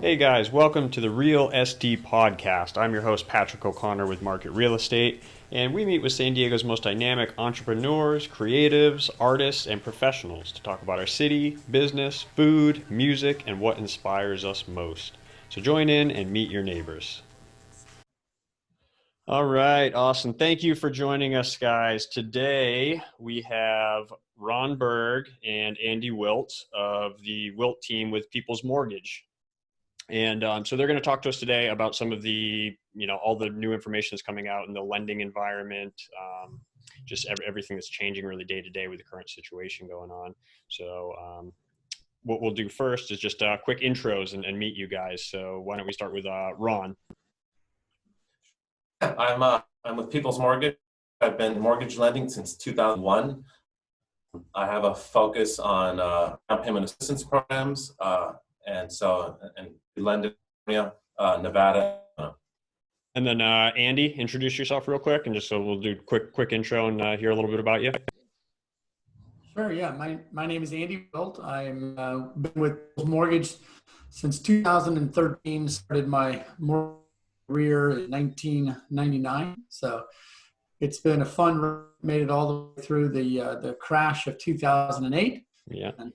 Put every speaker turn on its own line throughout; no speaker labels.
Hey guys, welcome to the Real SD podcast. I'm your host, Patrick O'Connor with Market Real Estate, and we meet with San Diego's most dynamic entrepreneurs, creatives, artists, and professionals to talk about our city, business, food, music, and what inspires us most. So join in and meet your neighbors. All right, awesome. Thank you for joining us, guys. Today we have Ron Berg and Andy Wilt of the Wilt team with People's Mortgage. And so they're going to talk to us today about some of the, all the new information that's coming out in the lending environment, just everything that's changing really day to day with the current situation going on. So what we'll do first is just quick intros and meet you guys. So why don't we start with Ron?
I'm with People's Mortgage. I've been mortgage lending since 2001. I have a focus on down payment assistance programs, and we lend in Nevada.
And then Andy, introduce yourself real quick, and just so we'll do quick intro and hear a little bit about you.
Sure. Yeah. My name is Andy Wilt. I'm been with Mortgage since 2013. Started my mortgage career in 1999. So it's been a fun run. Made it all the way through the crash of 2008.
Yeah.
And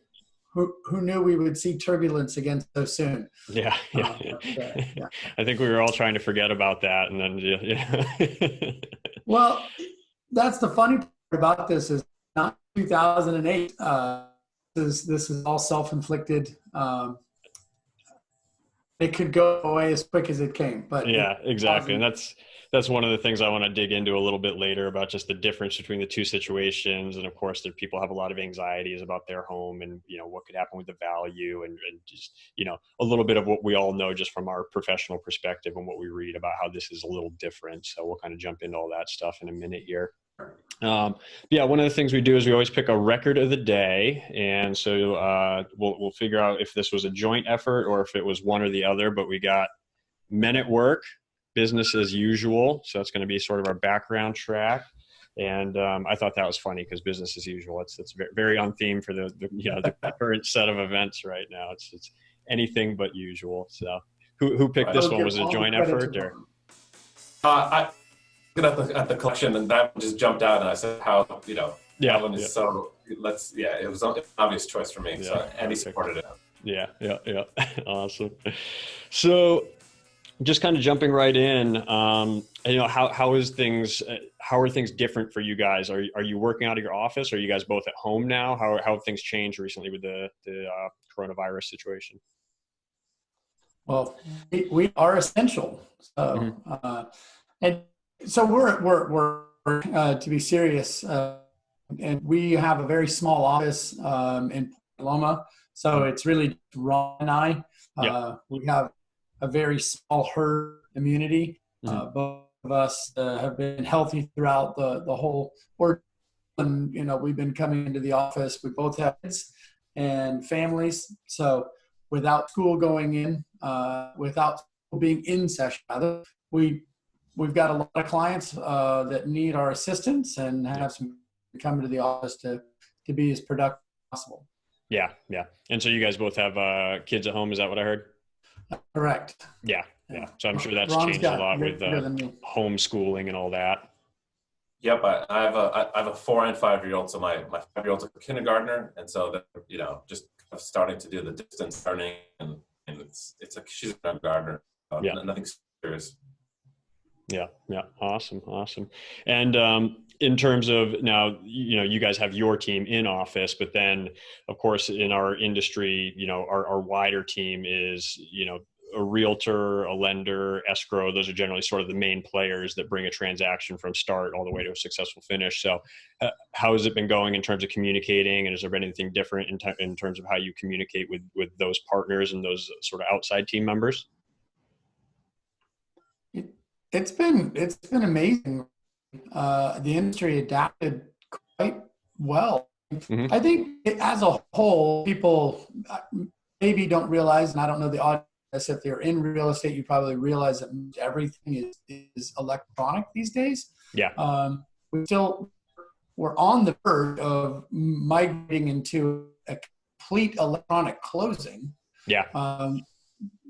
who knew we would see turbulence again so soon?
Yeah. I think we were all trying to forget about that, and then yeah.
Well, that's the funny part about this is not 2008. This is all self-inflicted. It could go away as quick as it came, but
yeah, exactly. And that's one of the things I want to dig into a little bit later about just the difference between the two situations. And of course, there people have a lot of anxieties about their home and, what could happen with the value and just, a little bit of what we all know just from our professional perspective and what we read about how this is a little different. So we'll kind of jump into all that stuff in a minute here. Yeah, one of the things we do is we always pick a record of the day, and so we'll figure out if this was a joint effort or if it was one or the other. But we got men at work, business as usual, so that's going to be sort of our background track. And I thought that was funny because business as usual, it's very on theme for the current set of events right now. It's anything but usual. So who picked this one? Was it a joint effort or?
At the collection, and that one just jumped out, and I said, that one is so, it was an obvious choice for me. Yeah, so Andy supported it.
Yeah. Awesome. So just kind of jumping right in, how are things different for you guys? Are you working out of your office? Are you guys both at home now? How have things changed recently with the coronavirus situation?
Well, we are essential. So, and so we're to be serious, and we have a very small office in Loma. So it's really Ron and I. We have a very small herd immunity. Both of us have been healthy throughout the whole work. And, we've been coming into the office. We both have kids and families. So without school going in, without school being in session, we've got a lot of clients that need our assistance and have some come to the office to be as productive as possible.
Yeah. And so you guys both have kids at home. Is that what I heard?
Correct.
Yeah. So I'm sure that's
Ron's
changed a lot with homeschooling and all that.
Yep. I have a 4 and 5-year-old. So my 5-year-old's a kindergartner. And so, just starting to do the distance learning and she's a kindergartner. Nothing serious.
Yeah. Awesome. And in terms of now, you guys have your team in office, but then of course in our industry, our wider team is, a realtor, a lender, escrow. Those are generally sort of the main players that bring a transaction from start all the way to a successful finish. So how has it been going in terms of communicating? And has there been anything different in terms of how you communicate with those partners and those sort of outside team members?
It's been amazing. The industry adapted quite well. I think as a whole, people maybe don't realize, and I don't know the audience, if they're in real estate, you probably realize that everything is electronic these days.
Yeah.
We're on the verge of migrating into a complete electronic closing.
Yeah.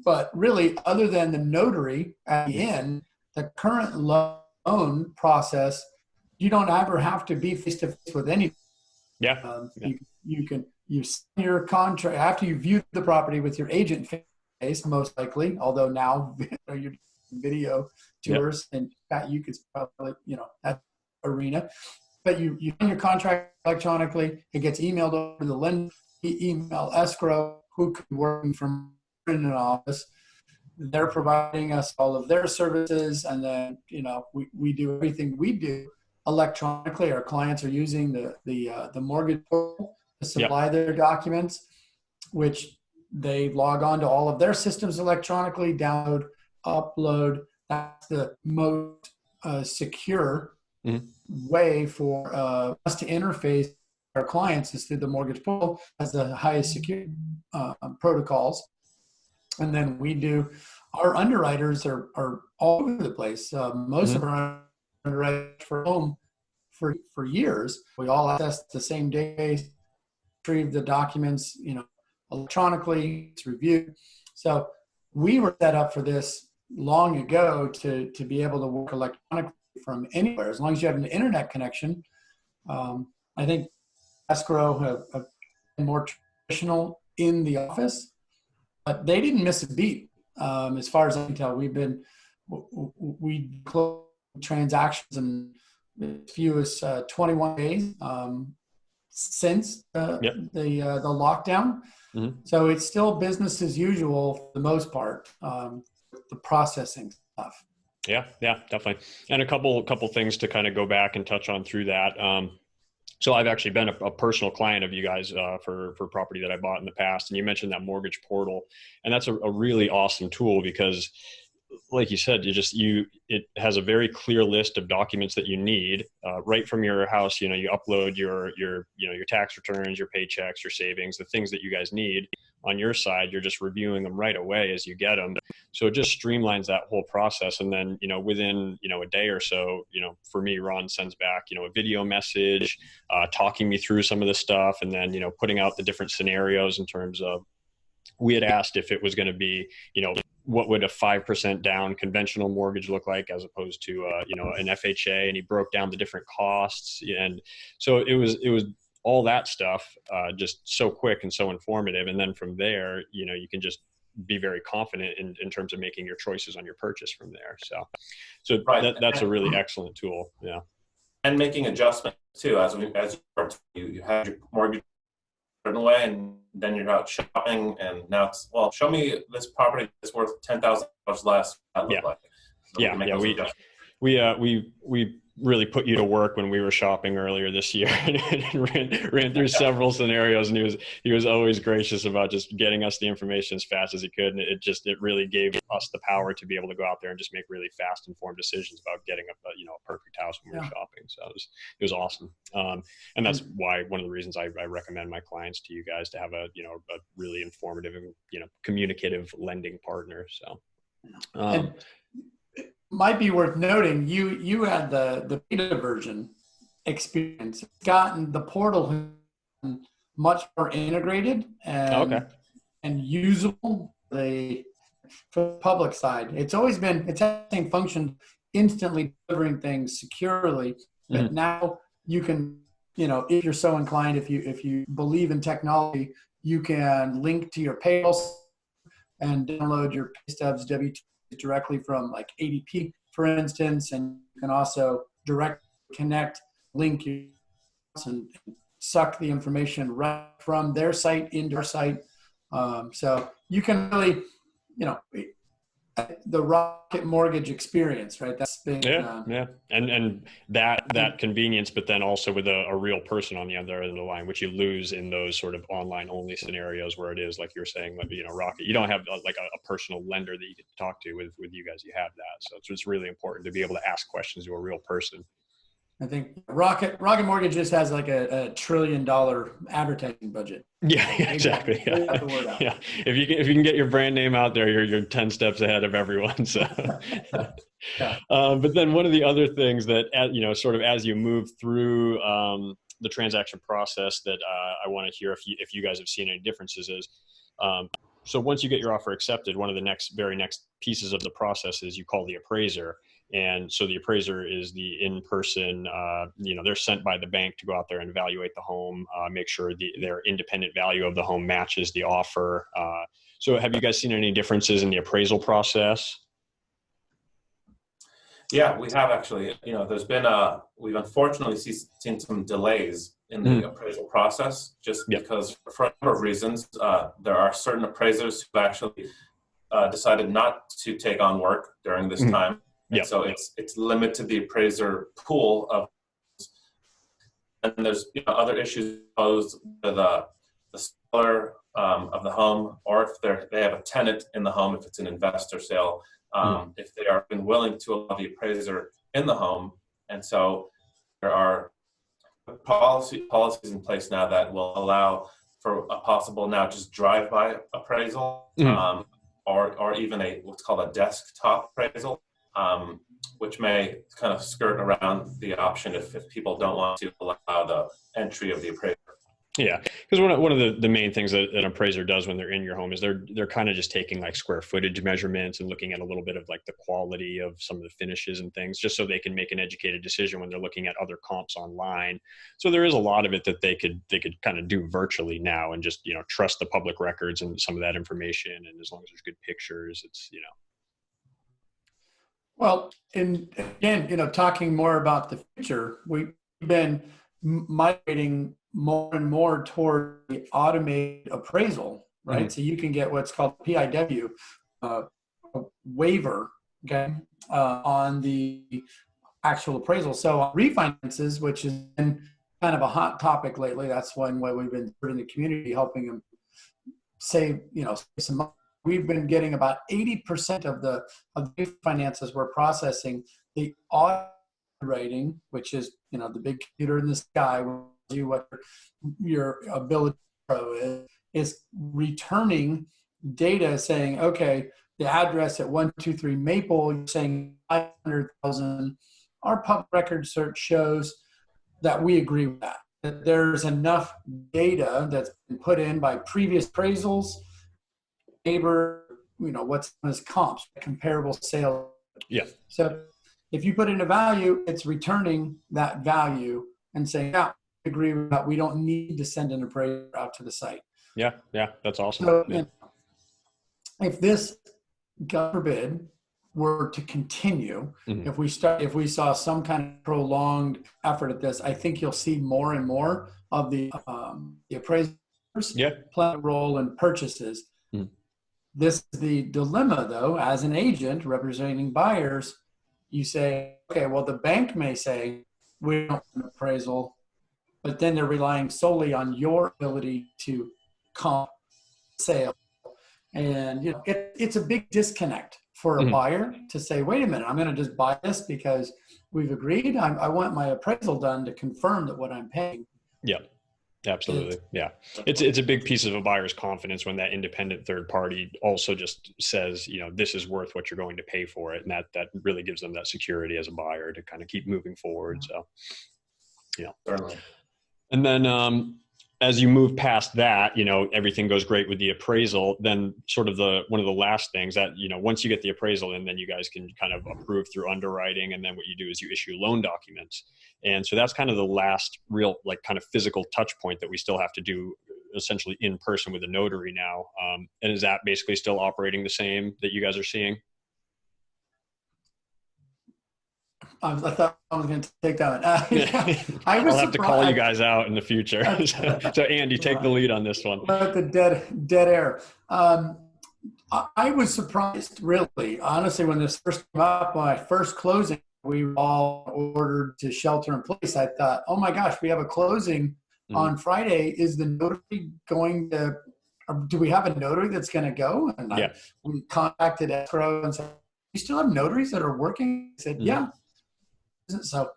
but really, other than the notary at the end, the current loan process, you don't ever have to be face to face with any.
Yeah. Yeah.
You sign your contract after you view the property with your agent face, most likely. Although now you're video tours, and that you could probably, that arena. But you sign your contract electronically. It gets emailed over to the lender, email escrow, who could be working from in an office. They're providing us all of their services, and then we do everything we do electronically. Our clients are using the mortgage portal to supply their documents, which they log on to all of their systems electronically, download, upload. That's the most secure way for us to interface with our clients is through the mortgage portal, has the highest security protocols. And then our underwriters are all over the place. Most of our underwriters for home for years, we all access the same database, retrieve the documents, electronically, it's reviewed. So we were set up for this long ago to be able to work electronically from anywhere, as long as you have an internet connection. I think escrow have been more traditional in the office, but they didn't miss a beat. As far as I can tell, we closed transactions in as few as 21 days since the lockdown. So it's still business as usual for the most part, the processing stuff.
Yeah, definitely. And a couple things to kind of go back and touch on through that. So I've actually been a personal client of you guys for property that I bought in the past. And you mentioned that mortgage portal, and that's a really awesome tool because, like you said, it has a very clear list of documents that you need right from your house. You upload your tax returns, your paychecks, your savings, the things that you guys need on your side. You're just reviewing them right away as you get them. So it just streamlines that whole process. And then, within, a day or so, for me, Ron sends back, a video message, talking me through some of the stuff, and then, putting out the different scenarios in terms of, we had asked if it was going to be, what would a 5% down conventional mortgage look like as opposed to, an FHA, and he broke down the different costs. And so it was all that stuff, just so quick and so informative. And then from there, you can just be very confident in terms of making your choices on your purchase from there. So
right.
That's a really excellent tool. Yeah.
And making adjustments too, as you have your mortgage away, and then you're out shopping, and now it's, well, show me this property that's worth $10,000 less. That look like. So
we really put you to work when we were shopping earlier this year and ran through several scenarios, and he was always gracious about just getting us the information as fast as he could. And it really gave us the power to be able to go out there and just make really fast, informed decisions about getting a perfect house when we were shopping. So it was awesome. And that's why one of the reasons I recommend my clients to you guys to have a really informative and, communicative lending partner. So,
might be worth noting, you had the beta version experience. It's gotten the portal much more integrated and usable for the public side. It's always been, it's had the same function, instantly delivering things securely. But now you can, if you're so inclined, if you believe in technology, you can link to your payroll and download your pay stubs, W-2 directly from like ADP, for instance, and you can also direct connect, link your and suck the information right from their site into our site. So you can really, the Rocket Mortgage experience, right? That's been
and that convenience, but then also with a real person on the other end of the line, which you lose in those sort of online only scenarios where it is like you're saying, like, Rocket, you don't have like a personal lender that you can talk to. With you guys, you have that. So it's really important to be able to ask questions to a real person.
I think Rocket Mortgage just has like a $1 trillion advertising budget.
Yeah, exactly. Yeah. If you can get your brand name out there, you're 10 steps ahead of everyone. So, but then one of the other things that, sort of as you move through the transaction process that I want to hear if you guys have seen any differences is So once you get your offer accepted, one of the very next pieces of the process is you call the appraiser. And so the appraiser is the in-person, they're sent by the bank to go out there and evaluate the home, make sure their independent value of the home matches the offer. So have you guys seen any differences in the appraisal process?
Yeah, we have actually. There's been we've unfortunately seen some delays in the appraisal process, just because for a number of reasons. There are certain appraisers who actually decided not to take on work during this time. And so it's limited the appraiser pool of, and there's other issues posed with the seller of the home, or if they have a tenant in the home, if it's an investor sale. If they are willing to allow the appraiser in the home. And so there are policies in place now that will allow for a possible now just drive-by appraisal, or even what's called a desktop appraisal, which may kind of skirt around the option if people don't want to allow the entry of the appraiser.
Yeah, because one of the main things that an appraiser does when they're in your home is they're kind of just taking like square footage measurements and looking at a little bit of like the quality of some of the finishes and things, just so they can make an educated decision when they're looking at other comps online. So there is a lot of it that they could kind of do virtually now and just trust the public records and some of that information. And as long as there's good pictures, it's
Well, and again, talking more about the future, we've been migrating more and more toward the automated appraisal, right? So you can get what's called PIW waiver, okay, on the actual appraisal. So on refinances, which has been kind of a hot topic lately, that's one way we've been in the community helping them save some money. We've been getting about 80% of the refinances we're processing. The auto rating, which is the big computer in the sky, you what your ability is returning data saying, okay, the address at 123 Maple, you're saying 500,000. Our public record search shows that we agree with that there's enough data that's been put in by previous appraisals, neighbor, what's known as comps, comparable sales.
Yeah.
So if you put in a value, it's returning that value and saying, yeah, I agree with that. We don't need to send an appraiser out to the site.
Yeah, that's awesome.
So if this, God forbid, were to continue, if we saw some kind of prolonged effort at this, I think you'll see more and more of the appraisers play a role in purchases. This is the dilemma, though, as an agent representing buyers. You say, okay, well, the bank may say, we don't want an appraisal, but then they're relying solely on your ability to comp sale. And, it's a big disconnect for a buyer to say, wait a minute, I'm going to just buy this because we've agreed. I want my appraisal done to confirm that what I'm paying.
Yeah. Absolutely. Yeah. It's a big piece of a buyer's confidence when that independent third party also just says, this is worth what you're going to pay for it. And that really gives them that security as a buyer to kind of keep moving forward. So,
Certainly.
And then, as you move past that, everything goes great with the appraisal. Then sort of one of the last things that, once you get the appraisal in, then you guys can kind of approve through underwriting. And then what you do is you issue loan documents. And so that's kind of the last real, kind of physical touch point that we still have to do essentially in person with a notary now. And is that basically still operating the same that you guys are seeing?
I thought I was going to take that one.
I'll have to call you guys out in the future. So Andy, take the lead on this one.
The dead air. I was surprised, really, honestly, when this first came up, my first closing, we were all ordered to shelter in place. I thought, oh my gosh, we have a closing on Friday. Is the notary going to, do we have a notary that's going to go? And we contacted escrow and said, you still have notaries that are working? I said, yeah. So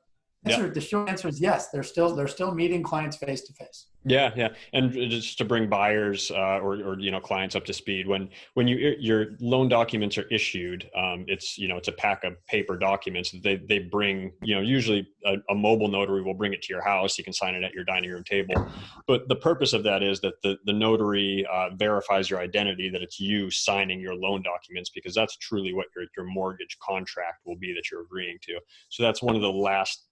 the short answer is yes. They're still meeting clients face to face.
Yeah, yeah, and just to bring buyers or clients up to speed, when your loan documents are issued, it's a pack of paper documents that they bring. Usually a mobile notary will bring it to your house. You can sign it at your dining room table, but the purpose of that is that the notary verifies your identity, that it's you signing your loan documents, because that's truly what your mortgage contract will be that you're agreeing to. So that's one of the last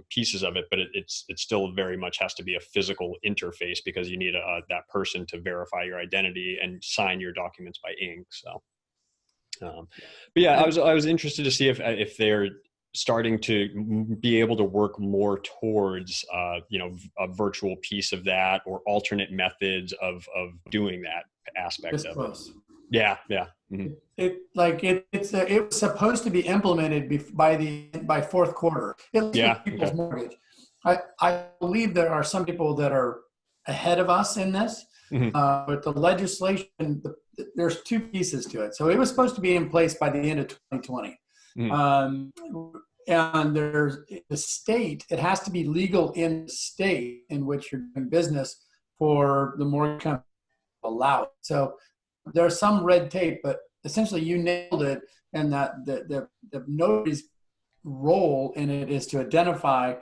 pieces of it, but it still very much has to be a physical interface, because you need that person to verify your identity and sign your documents by ink. So, but yeah, I was interested to see if they're starting to be able to work more towards a virtual piece of that, or alternate methods of doing that aspect of it. Yeah, yeah. Mm-hmm.
It was supposed to be implemented by fourth quarter. People's mortgage. I believe there are some people that are ahead of us in this,
Mm-hmm.
but the legislation, there's two pieces to it. So it was supposed to be in place by the end of 2020.
Mm-hmm.
And there's the state, it has to be legal in the state in which you're doing business for the mortgage company to allow it. So there's some red tape, but essentially you nailed it. And that the notary's role in it is to identify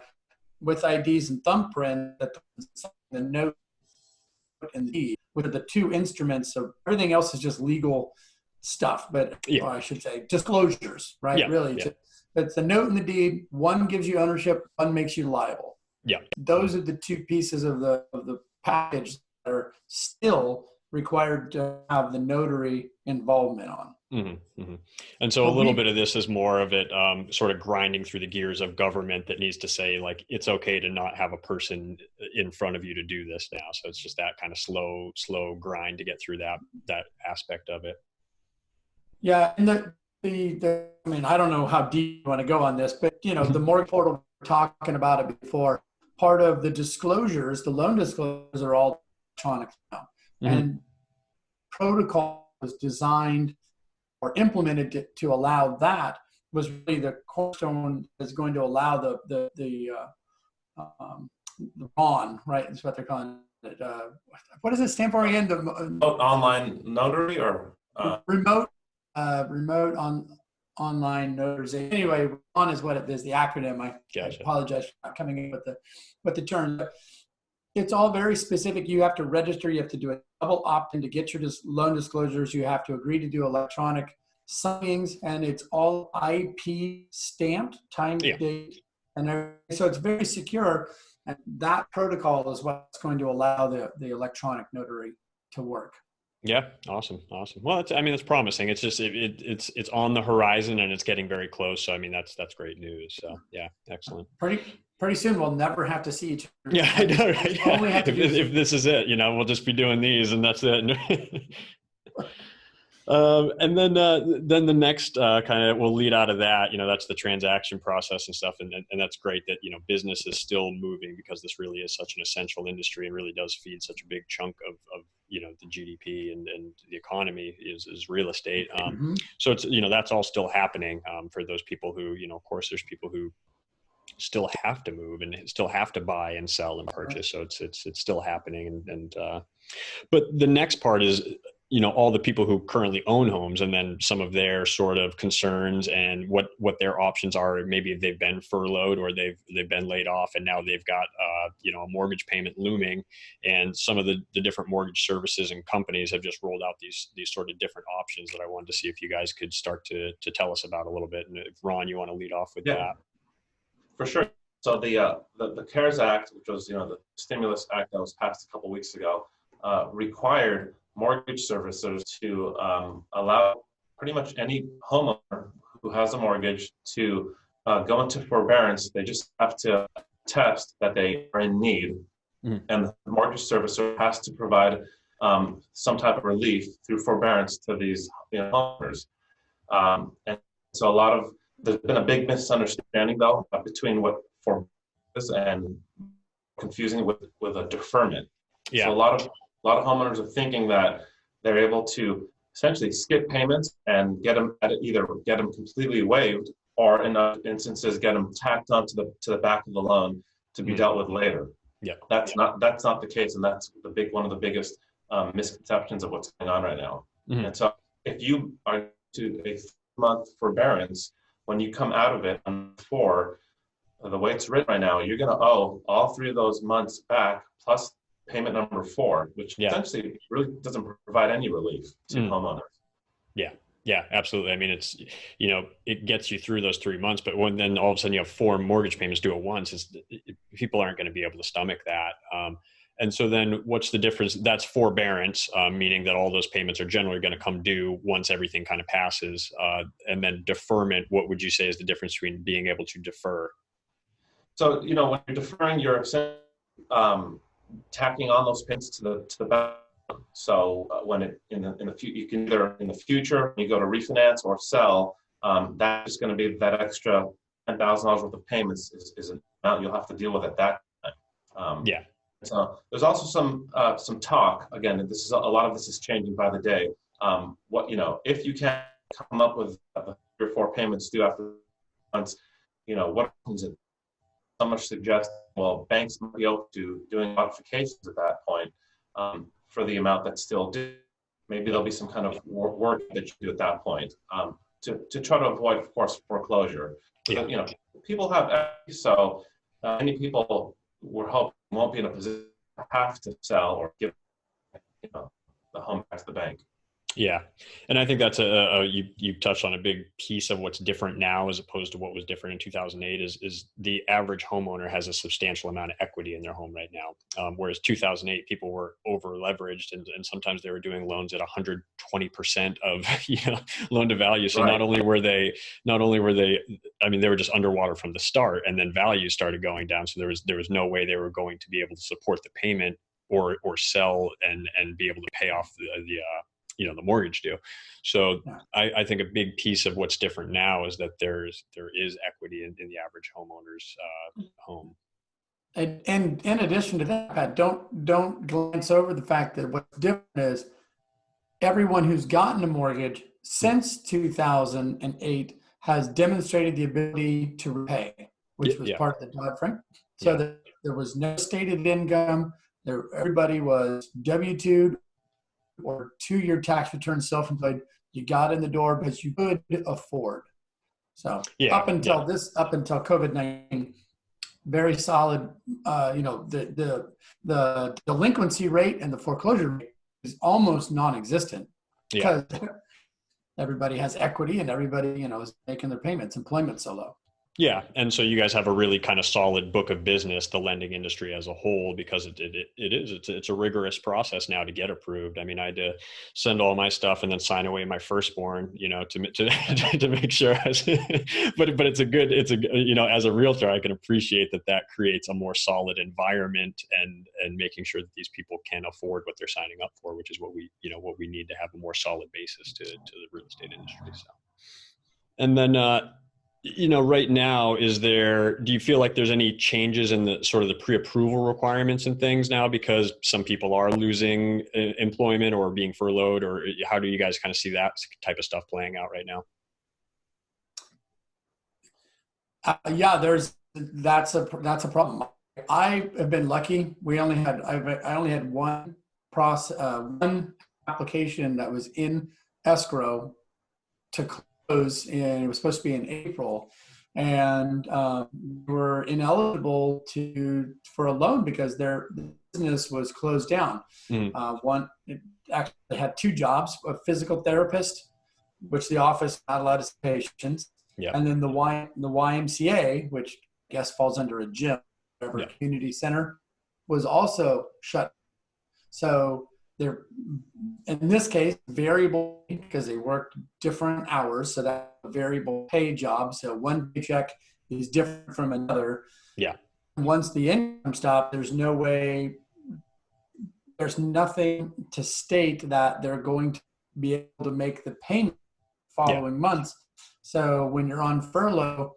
with IDs and thumbprint that the note and the deed, which are the two instruments. So everything else is just legal stuff, but I should say disclosures, right?
Yeah,
really.
yeah.
But the note and the deed, one gives you ownership, one makes you liable.
Yeah.
Those are the two pieces of the package that are still required to have the notary involvement on.
Mm-hmm, mm-hmm. And so a little bit of this is more of it sort of grinding through the gears of government that needs to say, like, it's okay to not have a person in front of you to do this now. So it's just that kind of slow grind to get through that aspect of it.
Yeah. And I mean, I don't know how deep you want to go on this, but the mortgage portal, we were talking about it before. Part of the disclosures, the loan disclosures, are all electronic now. Mm-hmm. And protocol was designed or implemented to allow that, was really the cornerstone is going to allow the RON, right? That's what they're calling it. What does it stand for again?
Online notary or
remote online notarization. Anyway, RON is what it is, the acronym. I apologize for not coming in with the term. But it's all very specific. You have to register. You have to do a double opt-in to get your loan disclosures. You have to agree to do electronic signings, and it's all IP stamped, time, date, and everything. So it's very secure. And that protocol is what's going to allow the electronic notary to work.
Yeah. Awesome. Well, it's promising. It's just, it's on the horizon and it's getting very close. So, I mean, that's great news. So yeah, excellent.
Pretty soon we'll never have to see each other.
Yeah, I know, right? Yeah. If this is it, we'll just be doing these and that's it. And then the next kind of will lead out of that, that's the transaction process and stuff. And that's great that, business is still moving, because this really is such an essential industry and really does feed such a big chunk of the GDP and the economy is real estate.
Mm-hmm.
So it's, that's all still happening for those people who, of course, there's people who still have to move and still have to buy and sell and purchase. So it's still happening. But the next part is, all the people who currently own homes, and then some of their sort of concerns and what their options are. Maybe they've been furloughed or they've been laid off, and now they've got a mortgage payment looming. And some of the different mortgage services and companies have just rolled out these sort of different options that I wanted to see if you guys could start to tell us about a little bit. And if Ron, you want to lead off with that.
For sure. So the CARES Act, which was the stimulus act that was passed a couple weeks ago, required mortgage servicers to allow pretty much any homeowner who has a mortgage to go into forbearance. They just have to attest that they are in need, and the mortgage servicer has to provide some type of relief through forbearance to these homeowners. And so there's been a big misunderstanding though between what forbearance is and confusing with a deferment.
Yeah.
So a lot of homeowners are thinking that they're able to essentially skip payments and either get them completely waived, or in other instances get them tacked onto the back of the loan to be dealt with later.
Yeah.
That's not the case, and that's one of the biggest misconceptions of what's going on right now.
Mm-hmm.
And so, if you are to a 3-month forbearance, when you come out of it on 4, the way it's written right now, you're going to owe all 3 of those months back plus payment number 4, which essentially really doesn't provide any relief to homeowners.
Yeah. Yeah, absolutely. I mean, it's, it gets you through those 3 months, but then all of a sudden you have 4 mortgage payments due at once, people aren't going to be able to stomach that. And so then what's the difference? That's forbearance, meaning that all those payments are generally going to come due once everything kind of passes. And then deferment, what would you say is the difference between being able to defer?
So, when you're deferring, you're tacking on those payments to the back. So when in the future, you can either in the future, when you go to refinance or sell, that's just going to be that extra $10,000 worth of payments is an amount you'll have to deal with at that time. So there's also some talk. Again, a lot of this is changing by the day. If you can come up with 3 or 4 payments due after months, what happens? Some are suggesting, well, banks might be open to doing modifications at that point for the amount that's still due. Maybe there'll be some kind of work that you do at that point to try to avoid, of course, foreclosure. But, people have equity, so many people we're hoping won't be in a position to have to sell or give the home back to the bank.
Yeah. And I think that's you touched on a big piece of what's different now as opposed to what was different in 2008 is the average homeowner has a substantial amount of equity in their home right now. Whereas 2008, people were over leveraged and sometimes they were doing loans at 120% of, loan to value. So not only were they, I mean, they were just underwater from the start, and then values started going down. So there was no way they were going to be able to support the payment or sell and be able to pay off the mortgage due. So I think a big piece of what's different now is that there is equity in the average homeowner's home.
And in addition to that, Pat, don't glance over the fact that what's different is everyone who's gotten a mortgage since 2008 has demonstrated the ability to repay, which was part of the Dodd-Frank. So there was no stated income. Everybody was W-2 or 2-year tax return, self-employed. You got in the door because you could afford. So up until COVID-19, very solid. The delinquency rate and the foreclosure rate is almost non-existent because everybody has equity and everybody is making their payments. Employment's so low.
Yeah. And so you guys have a really kind of solid book of business, the lending industry as a whole, because it's a rigorous process now to get approved. I mean, I had to send all my stuff and then sign away my firstborn, to make sure. But as a realtor, I can appreciate that creates a more solid environment and making sure that these people can afford what they're signing up for, which is what we need to have a more solid basis to the real estate industry. So, and then, right now, do you feel like there's any changes in the sort of the pre-approval requirements and things now because some people are losing employment or being furloughed, or how do you guys kind of see that type of stuff playing out right now?
That's a problem. I have been lucky. I only had one application that was in escrow to close, and it was supposed to be in April, and were ineligible for a loan because their business was closed down. One actually had 2 jobs: a physical therapist, which the office not allowed to see patients, and then the YMCA, which I guess falls under a gym, whatever, community center, was also shut. So they're, in this case, variable because they worked different hours. So that's a variable pay job. So one paycheck is different from another.
Yeah.
Once the income stopped, there's nothing to state that they're going to be able to make the payment following months. So when you're on furlough,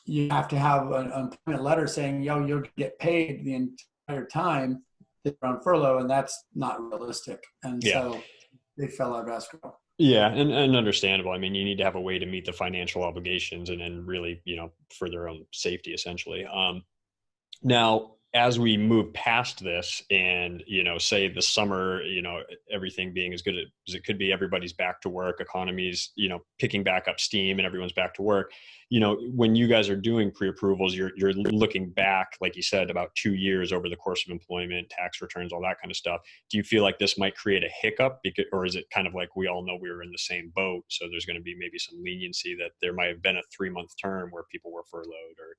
you have to have an employment letter saying, you'll get paid the entire time that you're on furlough, and that's not realistic. And so they fell out of escrow.
Yeah, and understandable. I mean, you need to have a way to meet the financial obligations and really, for their own safety, essentially. Now, as we move past this and, say the summer, everything being as good as it could be, everybody's back to work, economy's, picking back up steam and everyone's back to work. When you guys are doing pre-approvals, you're looking back, like you said, about 2 years over the course of employment, tax returns, all that kind of stuff. Do you feel like this might create a hiccup, or is it kind of like we all know we were in the same boat, so there's going to be maybe some leniency that there might have been a 3-month term where people were furloughed? Or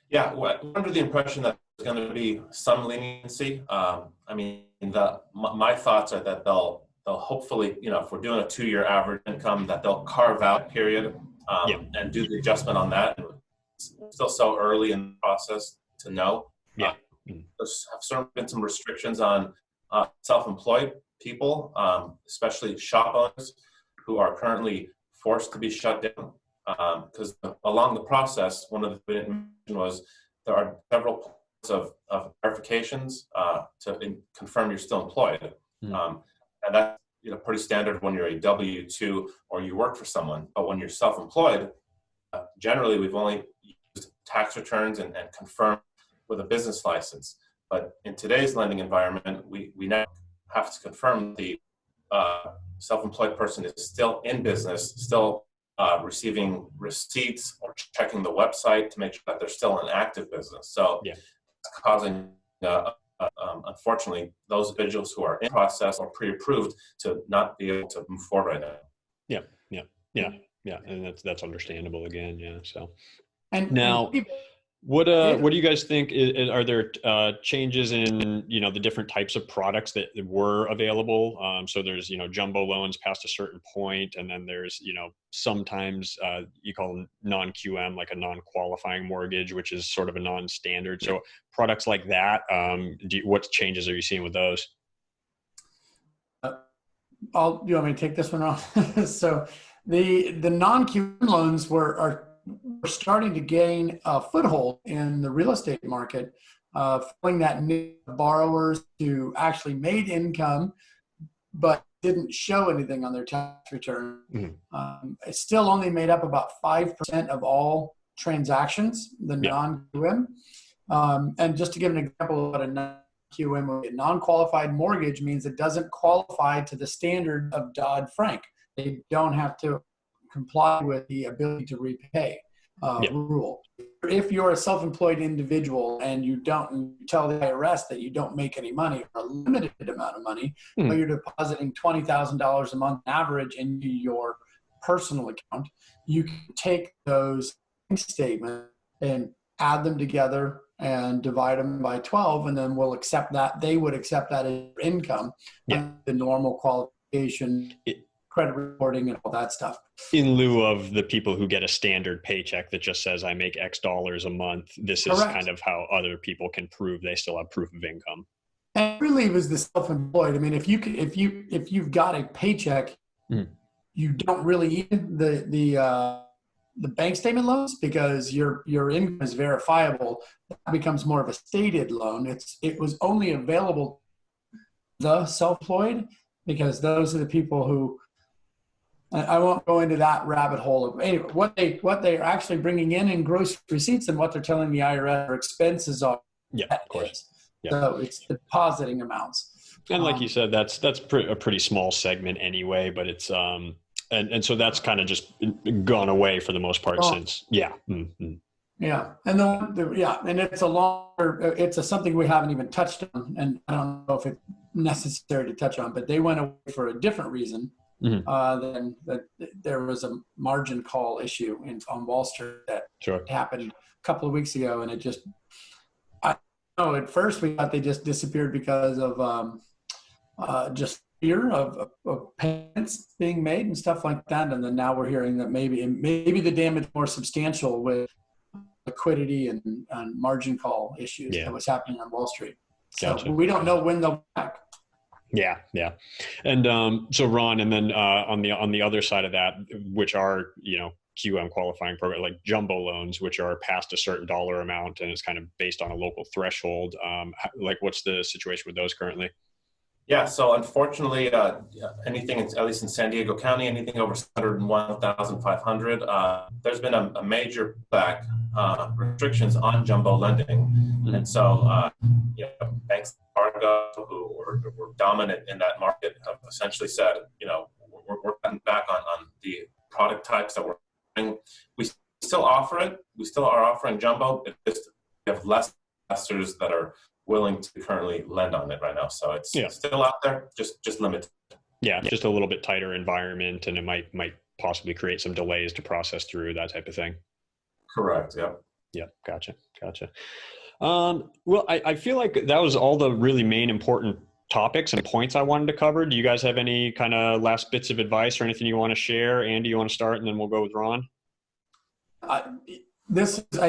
Yeah, well, I'm under the impression that there's going to be some leniency. My thoughts are that they'll hopefully, if we're doing a 2-year average income, that they'll carve out a period and do the adjustment on that. It's still so early in the process to know. There's have certainly been some restrictions on self-employed people, especially shop owners who are currently forced to be shut down. Because along the process, one of the things was there are several points of verifications to confirm you're still employed. And that's pretty standard when you're a W-2 or you work for someone. But when you're self-employed, generally we've only used tax returns and confirmed with a business license. But in today's lending environment, we now have to confirm the self-employed person is still in business, still receiving receipts or checking the website to make sure that they're still an active business. So it's causing, unfortunately, those individuals who are in process or pre-approved to not be able to move forward right now.
Yeah. And that's understandable again. Yeah. So
And
now, what do you guys think? Are there changes in the different types of products that were available? So there's jumbo loans past a certain point, and then there's sometimes you call them non-QM, like a non-qualifying mortgage, which is sort of a non-standard. So products like that, what changes are you seeing with those?
you want me to take this one off? So the non-QM loans are starting to gain a foothold in the real estate market, filling that need of borrowers who actually made income but didn't show anything on their tax return. It's still only made up about 5% of all transactions, the non-QM. And just to give an example of what a non-QM would be, a non-qualified mortgage means it doesn't qualify to the standard of Dodd-Frank. They don't have to comply with the ability to repay rule. If you're a self-employed individual and you tell the IRS that you don't make any money or a limited amount of money, but you're depositing $20,000 a month average into your personal account, you can take those statements and add them together and divide them by 12, and then we'll accept that. They would accept that as income, the normal qualification, credit reporting, and all that stuff.
In lieu of the people who get a standard paycheck that just says I make X dollars a month, this is kind of how other people can prove they still have proof of income.
And really, it was the self-employed. I mean, if you've got a paycheck, you don't really need the bank statement loans because your income is verifiable. That becomes more of a stated loan. It was only available to the self-employed because those are the people who. I won't go into that rabbit hole of anyway, what they're actually bringing in gross receipts and what they're telling the IRS their expenses are.
Yeah, of course. Yeah.
So it's depositing amounts.
And like you said, that's a pretty small segment anyway, but it's and so that's kind of just gone away for the most part since. Yeah. Mm-hmm.
Yeah. And and it's something we haven't even touched on, and I don't know if it's necessary to touch on, but they went away for a different reason. Then that there was a margin call issue on Wall Street that happened a couple of weeks ago, and I don't know, at first we thought they just disappeared because of just fear of payments being made and stuff like that, and then now we're hearing that maybe the damage more substantial with liquidity and margin call issues that was happening on Wall Street. So we don't know when they'll be back.
Yeah. And so Ron, and then on the other side of that, which are, QM qualifying program, like jumbo loans, which are past a certain dollar amount and it's kind of based on a local threshold. Like what's the situation with those currently?
Yeah, so unfortunately, anything, at least in San Diego County, anything over 101,500, there's been a major restrictions on jumbo lending. And so, banks like Fargo, who were dominant in that market, have essentially said, we're cutting back on the product types that we're offering. We still offer it. We still are offering jumbo. It's just we have less investors that are willing to currently lend on it right now. So it's still out there, just limited.
Yeah, just a little bit tighter environment, and it might possibly create some delays to process through, that type of thing.
Correct. Yeah.
Yeah. Gotcha. Well, I feel like that was all the really main important topics and points I wanted to cover. Do you guys have any kind of last bits of advice or anything you want to share? Andy, you want to start, and then we'll go with Ron?
I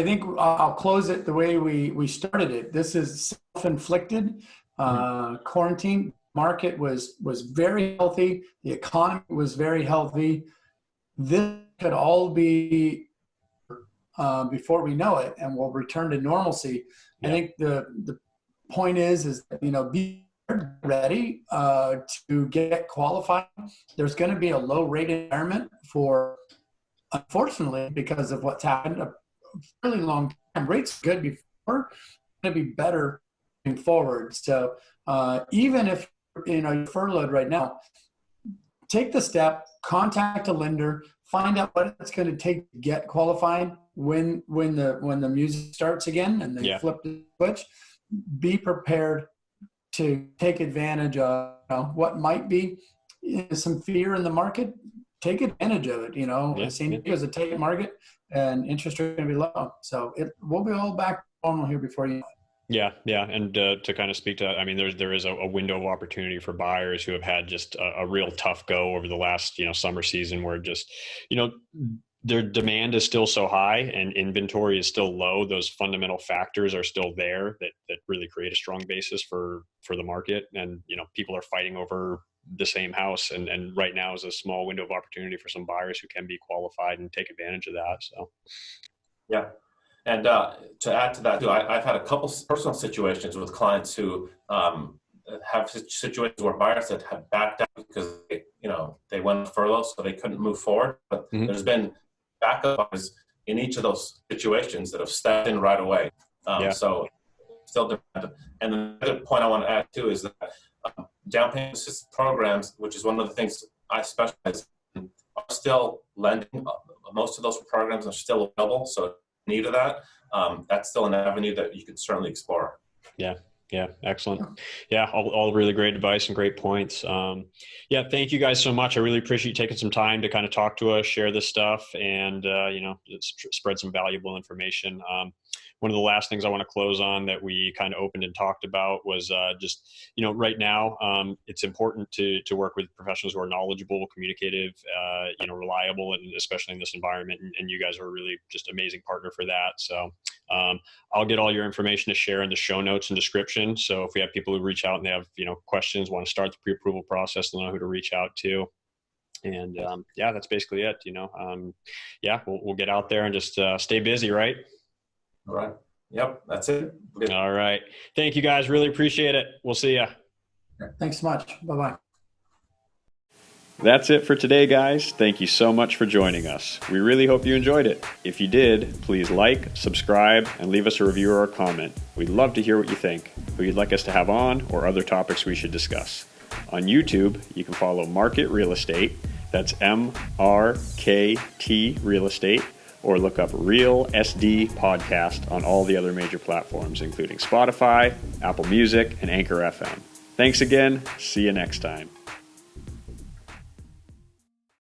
think I'll close it the way we started it. This is self-inflicted. Quarantine market was very healthy. The economy was very healthy. This could all be before we know it, and we'll return to normalcy. I think the point is be ready to get qualified. There's going to be a low rate environment for, unfortunately, because of what's happened, a really long time. Rates good before, going to be better moving forward. So even if you're furloughed right now, take the step, contact a lender, find out what it's going to take to get qualified when the music starts again and they flip the switch. Be prepared to take advantage of what might be some fear in the market. Take advantage of it. San Diego is a tight market, and interest rates are going to be low. So we'll be all back to normal here before you know it.
Yeah. And to kind of speak to that, I mean, there is a window of opportunity for buyers who have had just a real tough go over the last, summer season, where just, their demand is still so high and inventory is still low. Those fundamental factors are still there that really create a strong basis for the market. And, people are fighting over the same house. And right now is a small window of opportunity for some buyers who can be qualified and take advantage of that. So,
yeah. And to add to that too, I've had a couple personal situations with clients who have situations where buyers that have backed out because they went furlough, so they couldn't move forward. But there's been backup buyers in each of those situations that have stepped in right away. So still demand. And the other point I want to add too is that down payment assistance programs, which is one of the things I specialize in, are still lending. Most of those programs are still available. So need of that, that's still an avenue that you could certainly explore.
Yeah, excellent. Yeah, all really great advice and great points. Thank you guys so much. I really appreciate you taking some time to kind of talk to us, share this stuff, and spread some valuable information. One of the last things I want to close on that we kind of opened and talked about was just, right now, it's important to work with professionals who are knowledgeable, communicative, reliable, and especially in this environment. And you guys are a really just amazing partner for that. So I'll get all your information to share in the show notes and description. So if we have people who reach out and they have, questions, want to start the pre-approval process, they'll know who to reach out to. And that's basically it. We'll get out there and just stay busy, right?
All right. Yep, that's it. Good.
All right. Thank you guys. Really appreciate it. We'll see ya.
Thanks so much. Bye-bye.
That's it for today, guys. Thank you so much for joining us. We really hope you enjoyed it. If you did, please like, subscribe, and leave us a review or a comment. We'd love to hear what you think, who you'd like us to have on, or other topics we should discuss. On YouTube, you can follow Market Real Estate. That's MRKT Real Estate. Or look up Real SD Podcast on all the other major platforms, including Spotify, Apple Music, and Anchor FM. Thanks again. See you next time.